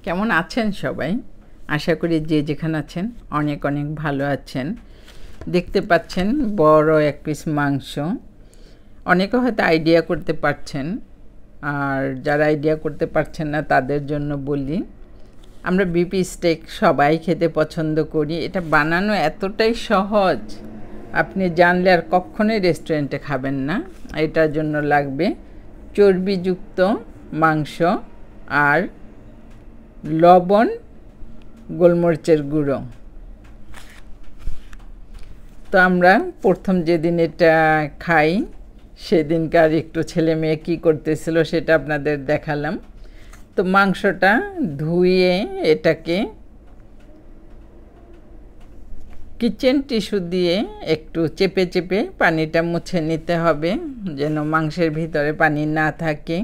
কেমন আছেন সবাই? আশা করি যে যেখানে আছেন অনেক অনেক ভালো আছেন। দেখতে পাচ্ছেন বড় এক পিস মাংস। অনেকে হয়তো আইডিয়া করতে পারছেন, আর যারা আইডিয়া করতে পারছেন না তাদের জন্য বলি, আমরা বিপি স্টেক সবাই খেতে পছন্দ করি। এটা বানানো এতটাই সহজ, আপনি জানলে আর কখনোই রেস্টুরেন্টে খাবেন না। এটার জন্য লাগবে চর্বিযুক্ত মাংস আর লবণ, গোলমরিচের গুঁড়ো। তো আমরা প্রথম যেদিন এটা খাই সেদিনকার একটু ছেলে মেয়ে কী করতেছিল সেটা আপনাদের দেখালাম। তো মাংসটা ধুয়ে এটাকে কিচেন টিস্যু দিয়ে একটু চেপে চেপে পানিটা মুছে নিতে হবে, যেন মাংসের ভিতরে পানি না থাকে।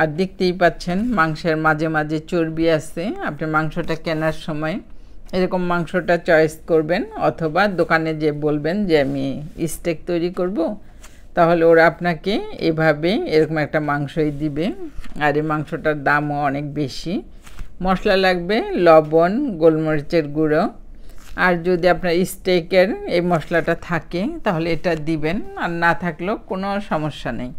আর দেখতেই পাচ্ছেন মাংসের মাঝে মাঝে চর্বি আছে। আপনি মাংসটা কেনার সময় এরকম মাংসটা চয়েস করবেন, অথবা দোকানে যে বলবেন যে আমি স্টেক তৈরি করব, তাহলে ওরা আপনাকে এভাবে এরকম একটা মাংসই দিবে। আর এই মাংসটার দামও অনেক বেশি। মশলা লাগবে লবণ, গোলমরিচের গুঁড়ো, আর যদি আপনার স্টেকের এই মশলাটা থাকে তাহলে এটা দিবেন, আর না থাকলেও কোনো সমস্যা নেই।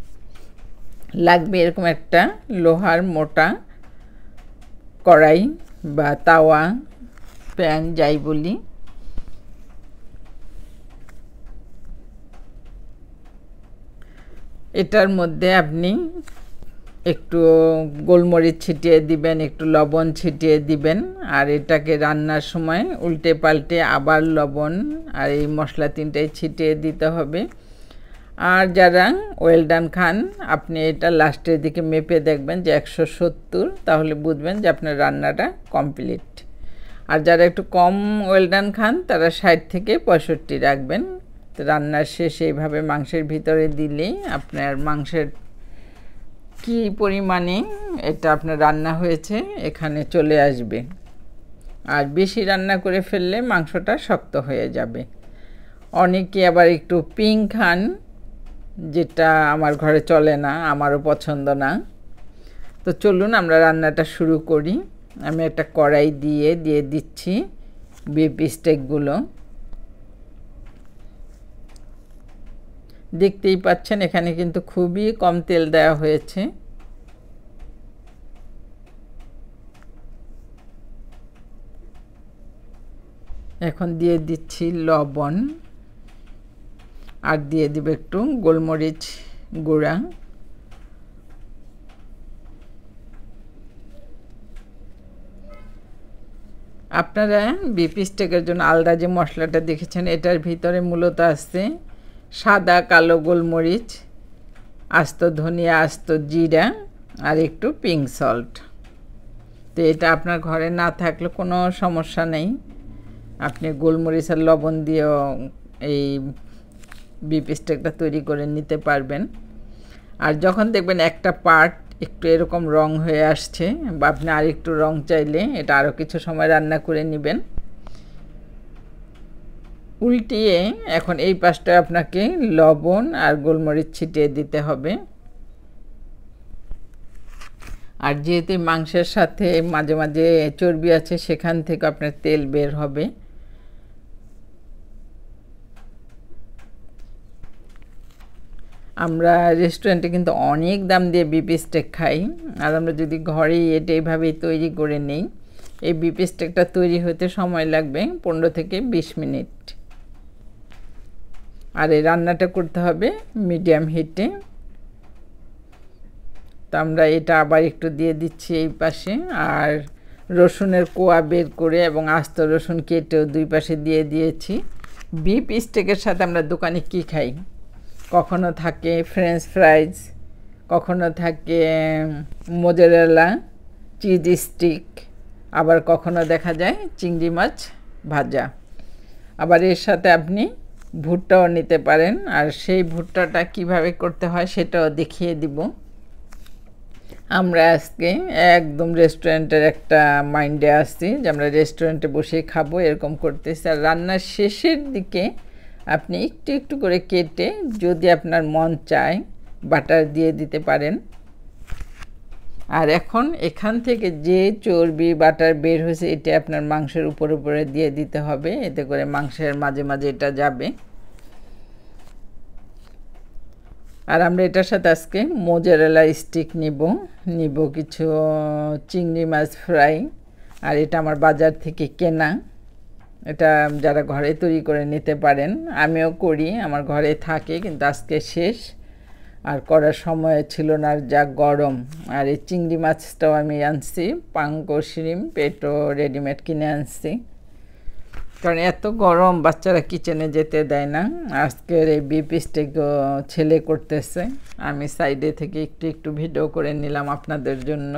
লাগবে এরকম একটা লোহার মোটা কড়াই বা তাওয়া, প্যান যাই বলি। এটার মধ্যে আপনি একটু গোলমরিচ ছিটিয়ে দিবেন, একটু লবণ ছিটিয়ে দিবেন, আর এটাকে রান্নার সময় উল্টে পাল্টে আবার লবণ আর এই মশলা তিনটাই ছিটিয়ে দিতে হবে। আর যারা ওয়েল ডান খান, আপনি এটা লাস্টের দিকে মেপে দেখবেন যে 170, তাহলে বুঝবেন যে আপনার রান্নাটা কমপ্লিট। আর যারা একটু কম ওয়েল ডান খান তারা 60 থেকে 65 রাখবেন। তো রান্নার শেষে এইভাবে মাংসের ভিতরে দিলেই আপনার মাংসের কী পরিমাণে এটা আপনার রান্না হয়েছে এখানে চলে আসবে। আর বেশি রান্না করে ফেললে মাংসটা শক্ত হয়ে যাবে। অনেকে আবার একটু পিঙ্ক খান, যেটা আমার ঘরে চলে না, আমারও পছন্দ না। তো চলুন আমরা রান্নাটা শুরু করি। আমি একটা কড়াই দিয়ে দিচ্ছি বিফ স্টেকগুলো। দেখতেই পাচ্ছেন এখানে কিন্তু খুবই কম তেল দেওয়া হয়েছে। এখন দিয়ে দিচ্ছি লবণ, আর দিয়ে দিব একটু গোলমরিচ গুঁড়া। আপনারা বিফ স্টেকের জন্য আলাদা যে মশলাটা দেখেছেন, এটার ভিতরে মূলত আছে সাদা কালো গোলমরিচ, আস্ত ধনিয়া, আস্ত জিরা, আর একটু পিঙ্ক সল্ট। তো এটা আপনার ঘরে না থাকলে কোনো সমস্যা নেই, আপনি গোলমরিচ আর লবণ দিয়েও এই বিফ স্টেকটা তৈরি করে নিতে পারবেন। আর যখন দেখবেন একটা পার্ট একটু এরকম রং হয়ে আসছে, বা আপনি আর একটু রং চাইলে এটা আরও কিছু সময় রান্না করে নেবেন। উল্টিয়ে এখন এই পাশটা আপনাকে লবণ আর গোলমরিচ ছিটিয়ে দিতে হবে। আর যেহেতু মাংসের সাথে মাঝে মাঝে চর্বি আছে, সেখান থেকে আপনার তেল বের হবে। আমরা রেস্টুরেন্টে কিন্তু অনেক দাম দিয়ে বিফ স্টেক খাই, আর আমরা যদি ঘরেই এটা এইভাবেই তৈরি করে নিই, এই বিফ স্টেকটা তৈরি হতে সময় লাগবে 15 থেকে 20 মিনিট। আর এই রান্নাটা করতে হবে মিডিয়াম হিটে। তো আমরা এটা আবার একটু দিয়ে দিচ্ছি এই পাশে, আর রসুনের কোয়া বের করে এবং আস্ত রসুন কেটেও দুই পাশে দিয়ে দিয়েছি। বিফ স্টেকের সাথে আমরা দোকানে কি খাই, কখনো থাকে ফ্রেঞ্চ ফ্রাইজ, কখনো থাকে মোজারেলা চিজ স্টিক, আবার কখনো দেখা যায় চিংড়ি মাছ ভাজা। আবার এর সাথে আপনি ভুট্টাও নিতে পারেন, আর সেই ভুট্টাটা কিভাবে করতে হয় সেটাও দেখিয়ে দিব। আমরা আজকে একদম রেস্টুরেন্টের একটা মাইন্ডে আসছি যে আমরা রেস্টুরেন্টে বসেই খাবো, এরকম করতেছি। আর রান্নার শেষের দিকে আপনি একটু একটু করে কেটে যদি আপনার মন চায় বাটার দিয়ে দিতে পারেন। আর এখন এখান থেকে যে চর্বি বাটার বের হয়েছে এটা আপনার মাংসের উপরে উপরে দিয়ে দিতে হবে, এতে করে মাংসের মাঝে মাঝে এটা যাবে। আর আমরা এটার সাথে আজকে মোজারেলা স্টিক নিব কিছু চিংড়ি মাছ ফ্রাই। আর এটা আমার বাজার থেকে কেনা, এটা যারা ঘরে তৈরি করে নিতে পারেন, আমিও করি, আমার ঘরে থাকে, কিন্তু আজকে শেষ আর করার সময় ছিল না, আর যা গরম। আর এই চিংড়ি মাছটাও আমি আনছি, পাঙ্কো শ্রিম্প, পেটো রেডিমেড কিনে আনছি, কারণ এত গরম বাচ্চারা কিচেনে যেতে দেয় না। আজকের এই বিফ স্টেক ছেলে করতেছে, আমি সাইডে থেকে একটু একটু ভিডিও করে নিলাম আপনাদের জন্য।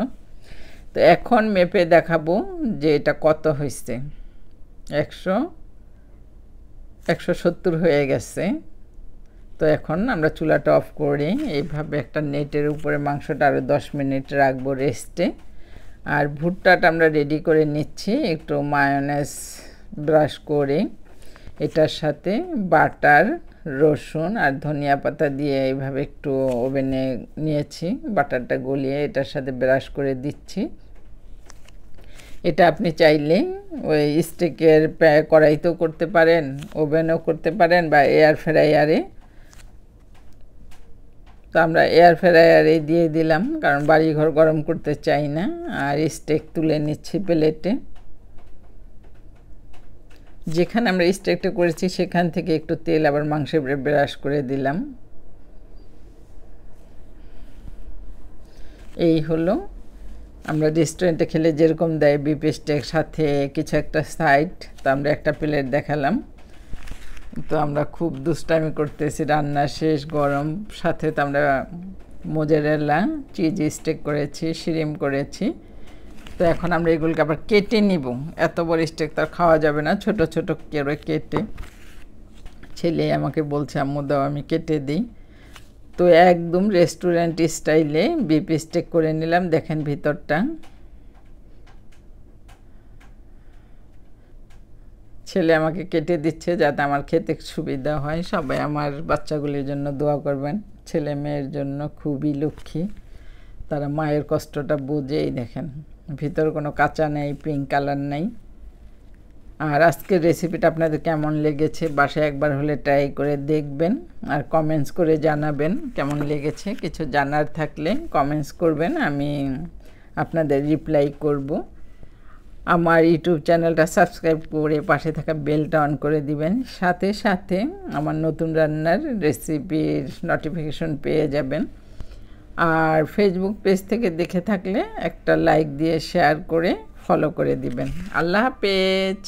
তো এখন মেপে দেখাবো যে এটা কত হয়েছে। 170 হয়ে গেছে। তো এখন আমরা চুলাটা অফ করে এইভাবে একটা নেটের উপরে মাংসটা আরও 10 মিনিট রাখবো রেস্টে। আর ভুট্টাটা আমরা রেডি করে নিচ্ছি, একটু মায়োনেজ ব্রাশ করে এটার সাথে বাটার, রসুন আর ধনিয়া পাতা দিয়ে এইভাবে একটু ওভেনে নিয়েছি, বাটারটা গলিয়ে এটার সাথে ব্রাশ করে দিচ্ছি। এটা আপনি চাইলে ওই স্টিকের কড়াইতেও করতে পারেন, ওভেনও করতে পারেন, বা এয়ার ফ্রায়ারে। তো আমরা এয়ার ফ্রায়ারে দিয়ে দিলাম, কারণ বাড়িঘর গরম করতে চাই না। আর স্টেক তুলে নিচ্ছি প্লেটে। যেখানে আমরা স্টেকটা করেছি সেখান থেকে একটু তেল আবার মাংসের উপরে ব্রাশ করে দিলাম। এই হলো আমরা রেস্টুরেন্টে খেলে যেরকম দেয় বিফ স্টেক, সাথে কিছু একটা সাইড। তো আমরা একটা প্লেট দেখালাম। তো আমরা খুব দুষ্টামি করতেছি, রান্না শেষ, গরম, সাথে তো আমরা মোজারেলা চিজ স্টেক করেছি, শ্রিম্প করেছি। তো এখন আমরা এগুলোকে আবার কেটে নিব। এত বড় স্টেক তো আর খাওয়া যাবে না, ছোট ছোট করে কেটে। ছেলে আমাকে বলছে আম্মু দাও, আমি কেটে দিই। তো একদম রেস্টুরেন্ট স্টাইলে বিফ স্টেক করে নিলাম। দেখেন ভিতরটা, ছেলে আমাকে কেটে দিচ্ছে যাতে আমার খেতে সুবিধা হয়। সবাই আমার বাচ্চাগুলির জন্য দোয়া করবেন, ছেলে মেয়ের জন্য, খুবই লক্ষ্মী, তারা মায়ের কষ্টটা বুঝেই। দেখেন ভিতর কোনো কাঁচা নেই, পিঙ্ক কালার নেই। আর আজকের রেসিপিটা আপনাদের কেমন লেগেছে বাসায় একবার হলে ট্রাই করে দেখবেন, আর কমেন্টস করে জানাবেন কেমন লেগেছে। কিছু জানার থাকলে কমেন্টস করবেন, আমি আপনাদের রিপ্লাই করব। আমার ইউটিউব চ্যানেলটা সাবস্ক্রাইব করে পাশে থাকা বেলটা অন করে দিবেন, সাথে সাথে আমার নতুন রান্নার রেসিপির নোটিফিকেশন পেয়ে যাবেন। আর ফেসবুক পেজ থেকে দেখে থাকলে একটা লাইক দিয়ে শেয়ার করে ফলো করে দিবেন। আল্লাহ হাফেজ।